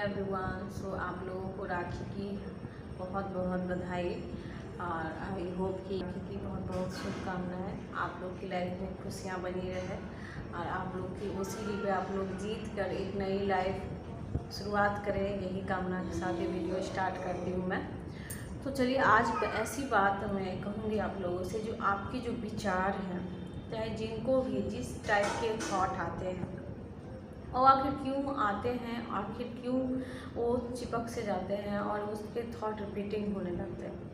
Everyone. सो आप लोगों को राखी की बहुत बहुत बधाई और आई होप कि राखी की बहुत बहुत शुभकामनाएं। आप लोग की लाइफ में खुशियां बनी रहे और आप लोग की ओसीडी पे आप लोग जीत कर एक नई लाइफ शुरुआत करें, यही कामना के साथ ये वीडियो स्टार्ट करती हूँ मैं। तो चलिए आज ऐसी बात मैं कहूँगी आप लोगों से, जो आपके जो विचार हैं, चाहे जिनको भी जिस टाइप के थॉट आते हैं और आखिर क्यों आते हैं, आखिर क्यों वो चिपक से जाते हैं और उसके थॉट रिपीटिंग होने लगते हैं।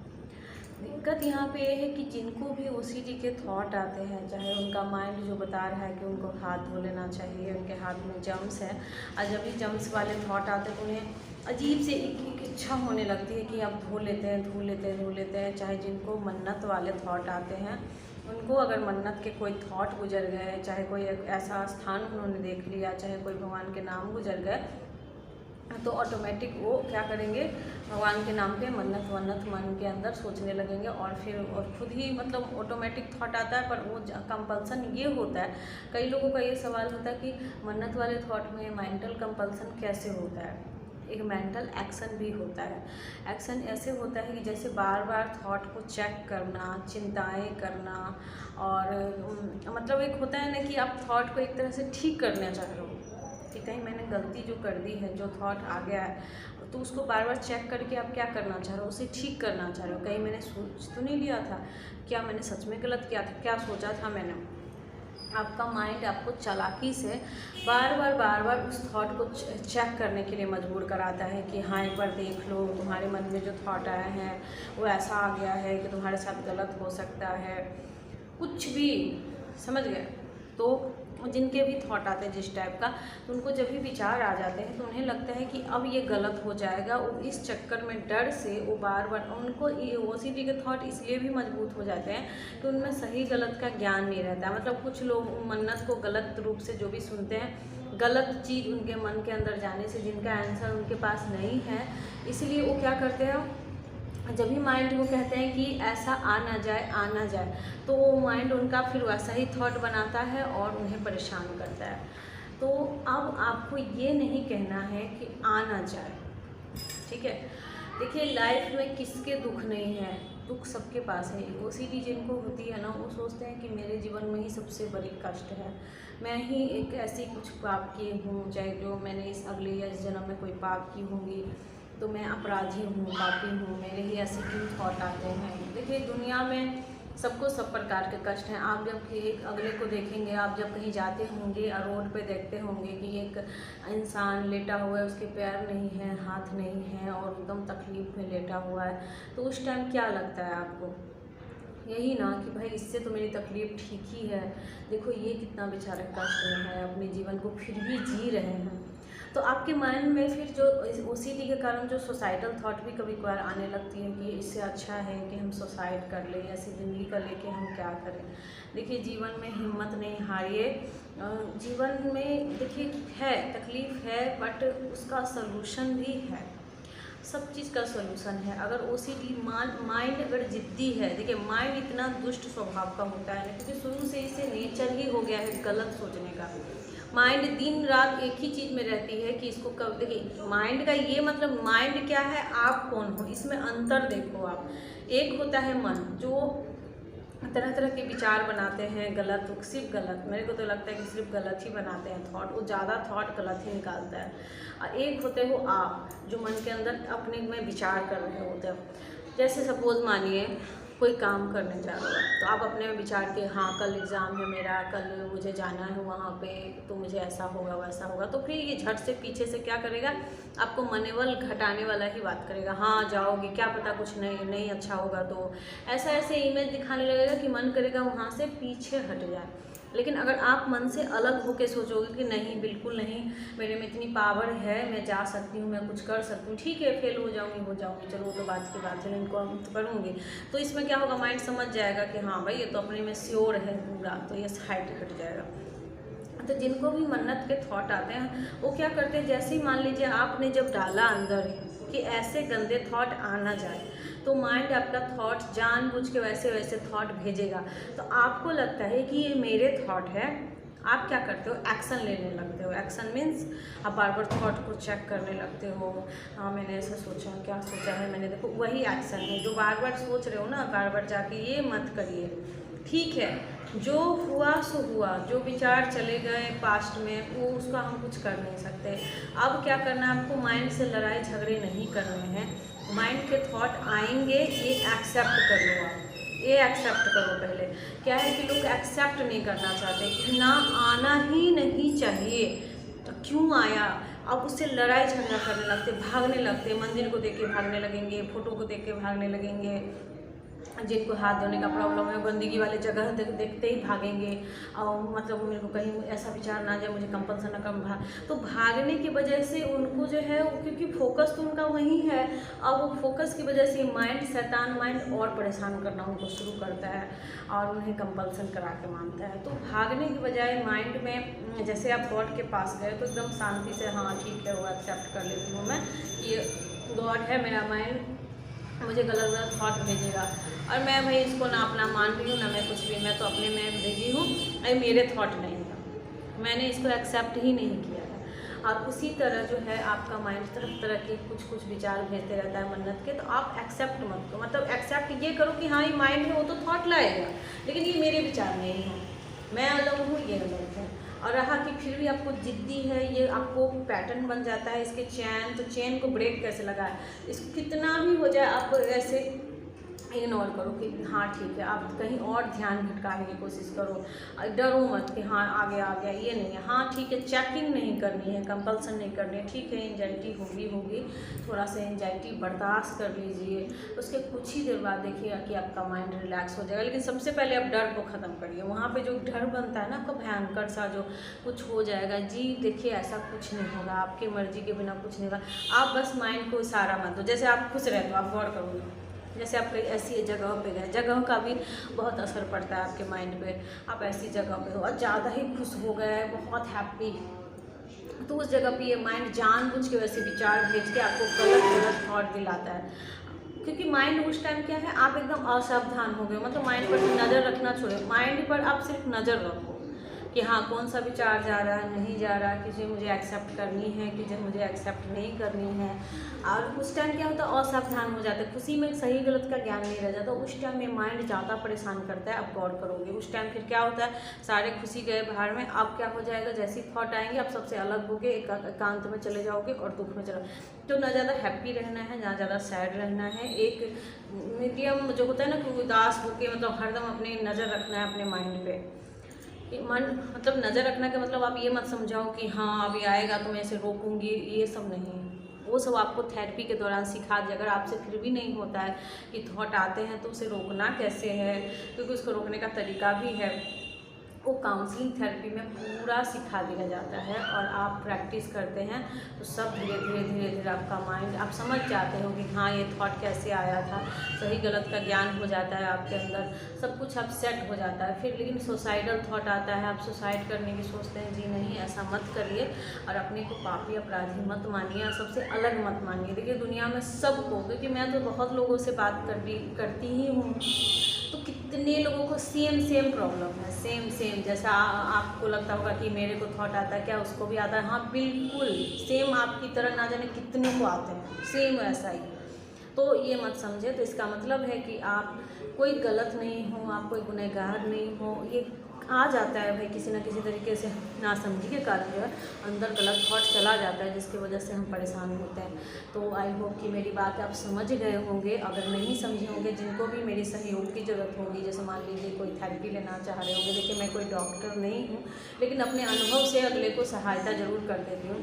दिक्कत यहाँ पे ये है कि जिनको भी ओसीडी के थॉट आते हैं, चाहे उनका माइंड जो बता रहा है कि उनको हाथ धो लेना चाहिए, उनके हाथ में जम्स है, और जब भी जम्स वाले थॉट आते हैं तो उन्हें अजीब से एक इच्छा होने लगती है कि अब धो लेते हैं। चाहे जिनको मन्नत वाले थॉट आते हैं, उनको अगर मन्नत के कोई थॉट गुजर गए, चाहे कोई ऐसा स्थान उन्होंने देख लिया, चाहे कोई भगवान के नाम गुजर गए, तो ऑटोमेटिक वो क्या करेंगे, भगवान के नाम पे मन्नत मन के अंदर सोचने लगेंगे और फिर और खुद ही मतलब ऑटोमेटिक थॉट आता है। पर वो कंपल्सन ये होता है, कई लोगों का ये सवाल होता है कि मन्नत वाले थॉट में मेंटल कंपल्सन कैसे होता है। एक मेंटल एक्शन भी होता है। एक्शन ऐसे होता है कि जैसे बार बार थॉट को चेक करना, चिंताएं करना, और मतलब एक होता है ना कि आप थॉट को एक तरह से ठीक करना चाह रहे हो कि कहीं मैंने गलती जो कर दी है, जो थॉट आ गया है, तो उसको बार बार चेक करके आप क्या करना चाह रहे हो, उसे ठीक करना चाह रहे हो। कहीं मैंने सोच तो नहीं लिया था, क्या मैंने सच में गलत किया था, क्या सोचा था मैंने। आपका माइंड आपको चालाकी से बार बार उस थॉट को चेक करने के लिए मजबूर कराता है कि हाँ एक बार देख लो, तुम्हारे मन में जो थॉट आया है वो ऐसा आ गया है कि तुम्हारे साथ गलत हो सकता है, कुछ भी, समझ गए। तो जिनके भी थॉट आते हैं जिस टाइप का, तो उनको जब भी विचार आ जाते हैं तो उन्हें लगता है कि अब ये गलत हो जाएगा। वो इस चक्कर में डर से वो बार उनको ओसीडी के थॉट इसलिए भी मजबूत हो जाते हैं कि उनमें सही गलत का ज्ञान नहीं रहता। मतलब कुछ लोग मन्नत को गलत रूप से जो भी सुनते हैं, गलत चीज़ उनके मन के अंदर जाने से, जिनका आंसर उनके पास नहीं है, इसलिए वो क्या करते हैं, जब भी माइंड को कहते हैं कि ऐसा आ ना जाए, तो वो माइंड उनका फिर वैसा ही थॉट बनाता है और उन्हें परेशान करता है। तो अब आपको ये नहीं कहना है कि आ ना जाए, ठीक है। देखिए लाइफ में किसके दुख नहीं है, दुख सबके पास है। ओसीडी जिनको होती है ना, वो सोचते हैं कि मेरे जीवन में ही सबसे बड़ी कष्ट है, मैं ही एक ऐसी कुछ पाप की हूँ, चाहे जो मैंने इस अगले या इस जन्म में कोई पाप की होंगी, तो मैं अपराधी हूँ, पापी हूँ, मेरे ही ऐसे क्यों थॉट आते हैं। देखिए दुनिया में सबको सब प्रकार के कष्ट हैं। आप जब एक अगले को देखेंगे, आप जब कहीं जाते होंगे और रोड पे देखते होंगे कि एक इंसान लेटा हुआ है, उसके पैर नहीं है, हाथ नहीं है और एकदम तकलीफ में लेटा हुआ है, तो उस टाइम क्या लगता है आपको, यही ना कि भाई इससे तो मेरी तकलीफ़ ठीक ही है, देखो ये कितना बेचारा कष्ट में है, अपने जीवन को फिर भी जी रहे हैं। तो आपके माइंड में फिर जो ओसीडी के कारण जो सोसाइटल थॉट भी कभी कभार आने लगती है कि इससे अच्छा है कि हम सुसाइड कर लें, ऐसी ज़िंदगी का लेके हम क्या करें। देखिए जीवन में हिम्मत नहीं हारिए। जीवन में देखिए है तकलीफ़ है, बट उसका सलूशन भी है, सब चीज़ का सलूशन है। अगर ओसीडी माइंड अगर जिद्दी है, देखिए माइंड इतना दुष्ट स्वभाव का होता है ना, क्योंकि शुरू से इसे नेचर ही हो गया है गलत सोचने का। माइंड दिन रात एक ही चीज़ में रहती है कि इसको कब, देखिए माइंड का ये मतलब, माइंड क्या है, आप कौन हो, इसमें अंतर देखो आप। एक होता है मन जो तरह तरह के विचार बनाते हैं, गलत, सिर्फ गलत, मेरे को तो लगता है कि सिर्फ गलत ही बनाते हैं थॉट, वो ज़्यादा थॉट गलत ही निकालता है। और एक होते हो आप जो मन के अंदर अपने में विचार कर रहे होते हो। जैसे सपोज मानिए कोई काम करने जा रहे हो, तो आप अपने में विचार के, हाँ कल एग्ज़ाम है मेरा, कल मुझे जाना है वहाँ पे, तो मुझे ऐसा होगा वैसा होगा, तो फिर ये झट से पीछे से क्या करेगा, आपको मनोबल घटाने वाला ही बात करेगा। हाँ जाओगी, क्या पता कुछ नहीं अच्छा होगा, तो ऐसा ऐसे इमेज दिखाने लगेगा कि मन करेगा वहाँ से पीछे हट जाए। लेकिन अगर आप मन से अलग होकर सोचोगे कि नहीं बिल्कुल नहीं, मेरे में इतनी पावर है, मैं जा सकती हूँ, मैं कुछ कर सकती हूँ, ठीक है फेल हो जाऊँगी, चलो वो तो बात की बात है, इनको हम तो करूँगी, तो इसमें क्या होगा, माइंड समझ जाएगा कि हाँ भाई ये तो अपने में श्योर है पूरा, तो ये साइड हट जाएगा। तो जिनको भी मन्नत के थॉट आते हैं वो क्या करते हैं, जैसे ही मान लीजिए आपने जब डाला अंदर कि ऐसे गंदे थॉट आ ना जाए, तो माइंड आपका थॉट जानबूझ के वैसे वैसे थॉट भेजेगा। तो आपको लगता है कि ये मेरे थॉट है, आप क्या करते हो, एक्शन लेने लगते हो। एक्शन मीन्स आप बार बार थॉट को चेक करने लगते हो। हाँ मैंने ऐसा सोचा, क्या सोचा है मैंने, देखो वही एक्शन है जो बार बार सोच रहे हो ना, बार बार जाके ये मत करिए। ठीक है, जो हुआ सो हुआ, जो विचार चले गए पास्ट में वो उसका हम कुछ कर नहीं सकते। अब क्या करना है आपको, माइंड से लड़ाई झगड़े नहीं करने हैं। माइंड के थॉट आएंगे, ये एक्सेप्ट कर लो आप, ये एक्सेप्ट करो। पहले क्या है कि लोग एक्सेप्ट नहीं करना चाहते कि ना आना ही नहीं चाहिए, तो क्यों आया, अब उससे लड़ाई झगड़ा करने लगते, भागने लगते, मंदिर को देख के भागने लगेंगे, फोटो को देख के भागने लगेंगे, जिनको हाथ धोने का प्रॉब्लम है गंदगी वाले जगह देखते ही भागेंगे। और मतलब मेरे को कहीं ऐसा विचार ना जाए, मुझे कंपल्सन ना कर भाग, तो भागने की वजह से उनको जो है, क्योंकि फोकस तो उनका वही है, अब वो फोकस की वजह से माइंड, शैतान माइंड और परेशान करना उनको शुरू करता है और उन्हें कंपल्सन करा के मानता है। तो भागने की बजाय माइंड में, जैसे आप गॉड के पास गए तो एकदम शांति से, हाँ ठीक है वो एक्सेप्ट कर लेती हूँ मैं, ये गॉड है, मेरा माइंड मुझे गलत गलत थॉट भेजेगा और मैं भाई इसको ना अपना मान रही हूँ ना मैं कुछ भी, मैं तो अपने में भेजी हूँ, ये मेरे थॉट नहीं है, मैंने इसको एक्सेप्ट ही नहीं किया है। और उसी तरह जो है आपका माइंड तरह तरह के कुछ कुछ विचार भेजते रहता है मन्नत के, तो आप एक्सेप्ट मत करो, मतलब एक्सेप्ट ये करो कि हाँ ये माइंड है, वो तो थॉट लाएगा, लेकिन ये मेरे विचार नहीं है, मैं अलग हूँ, ये अलग है। और रहा कि फिर भी आपको जिद्दी है, ये आपको पैटर्न बन जाता है इसके चैन, तो चैन को ब्रेक कैसे लगाए, इसको कितना भी हो जाए आप ऐसे इग्नोर करो कि हाँ ठीक है, आप कहीं और ध्यान भटकाने की कोशिश करो, डरो मत कि हाँ आ गया, ये नहीं है, हाँ ठीक है, चेकिंग नहीं करनी है, कंपल्सन नहीं करनी है, ठीक है एंजाइटी होगी, थोड़ा सा एंजाइटी बर्दाश्त कर लीजिए, उसके कुछ ही देर बाद देखिएगा कि आपका माइंड रिलैक्स हो जाएगा। लेकिन सबसे पहले आप डर को ख़त्म करिए, वहाँ पर जो डर बनता है ना आपका भयंकर सा, जो कुछ हो जाएगा, जी देखिए ऐसा कुछ नहीं होगा, आपकी मर्जी के बिना कुछ नहीं होगा, आप बस माइंड को इशारा मत दो। जैसे आप खुश रहते हो, आप गौर करोगे, जैसे आप ऐसी जगह पे गए, जगह का भी बहुत असर पड़ता है आपके माइंड पे, आप ऐसी जगह पे हो और ज़्यादा ही खुश हो गए, बहुत हैप्पी, तो उस जगह पे ये माइंड जानबूझ के वैसे विचार भेज के आपको गलत गलत थॉट दिलाता है, क्योंकि माइंड उस टाइम क्या है, आप एकदम असावधान हो गए, मतलब माइंड पर नज़र रखना छोड़े, माइंड पर आप सिर्फ नज़र रखो कि हाँ कौन सा विचार जा रहा है, नहीं जा रहा, किसी मुझे एक्सेप्ट करनी है, किसी मुझे एक्सेप्ट नहीं करनी है। और उस टाइम क्या होता है, असावधान हो जाते हैं, खुशी में सही गलत का ज्ञान नहीं रह जाता, उस टाइम में माइंड ज़्यादा परेशान करता है। आप गौर करोगे उस टाइम फिर क्या होता है, सारे खुशी गए बाहर में, अब क्या हो जाएगा, जैसी थॉट आएंगे आप सबसे अलग होके एकांत में चले जाओगे और दुख में चलो, तो ना ज़्यादा हैप्पी रहना है ना ज़्यादा सैड रहना है, एक मीडियम जो होता है ना कि उदास होके, मतलब हरदम अपनी नज़र रखना है अपने माइंड पे, मन मतलब नज़र रखना का मतलब आप ये मत समझाओ कि हाँ अभी आएगा तो मैं इसे रोकूंगी, ये सब नहीं, वो सब आपको थेरेपी के दौरान सिखा दिया। अगर आपसे फिर भी नहीं होता है कि थॉट आते हैं तो उसे रोकना कैसे है, क्योंकि उसको रोकने का तरीका भी है, वो काउंसलिंग थेरेपी में पूरा सिखा दिया जाता है और आप प्रैक्टिस करते हैं तो सब धीरे धीरे आपका माइंड, आप समझ जाते हो कि हाँ ये थॉट कैसे आया था, सही गलत का ज्ञान हो जाता है आपके अंदर, सब कुछ अब सेट हो जाता है। फिर लेकिन सुसाइडल थॉट आता है, आप सुसाइड करने की सोचते हैं, जी नहीं ऐसा मत करिए और अपने को पापी अपराधी मत मानिए और सबसे अलग मत मानिए। देखिए दुनिया में सबको, क्योंकि मैं तो बहुत लोगों से बात करती ही हूँ, तो कितने लोगों को सेम प्रॉब्लम है, सेम जैसा आपको लगता होगा कि मेरे को थॉट आता है, क्या उसको भी आता है, हाँ बिल्कुल सेम आपकी तरह, ना जाने कितने को आते हैं सेम वैसा ही। तो ये मत समझे, तो इसका मतलब है कि आप कोई गलत नहीं हो, आप कोई गुनहगार नहीं हो, ये आ जाता है भाई किसी न किसी तरीके से, नासमझी के कारण जो है अंदर गलत थॉट चला जाता है, जिसकी वजह से हम परेशान होते हैं। तो आई होप कि मेरी बात आप समझ गए होंगे, अगर नहीं समझे होंगे, जिनको भी मेरी सहयोग की ज़रूरत होगी, जैसे मान लीजिए कोई थेरेपी लेना चाह रहे होंगे, देखिए मैं कोई डॉक्टर नहीं हूँ, लेकिन अपने अनुभव से अगले को सहायता ज़रूर कर देती हूँ,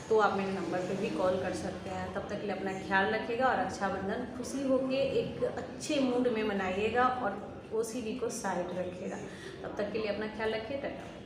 तो आप मेरे नंबर पे भी कॉल कर सकते हैं। तब तक के लिए अपना ख्याल रखिएगा और रक्षाबंधन खुशी होके एक अच्छे मूड में मनाइएगा और OCD को साइड रखिएगा। तब तक के लिए अपना ख्याल रखिए, टाटा।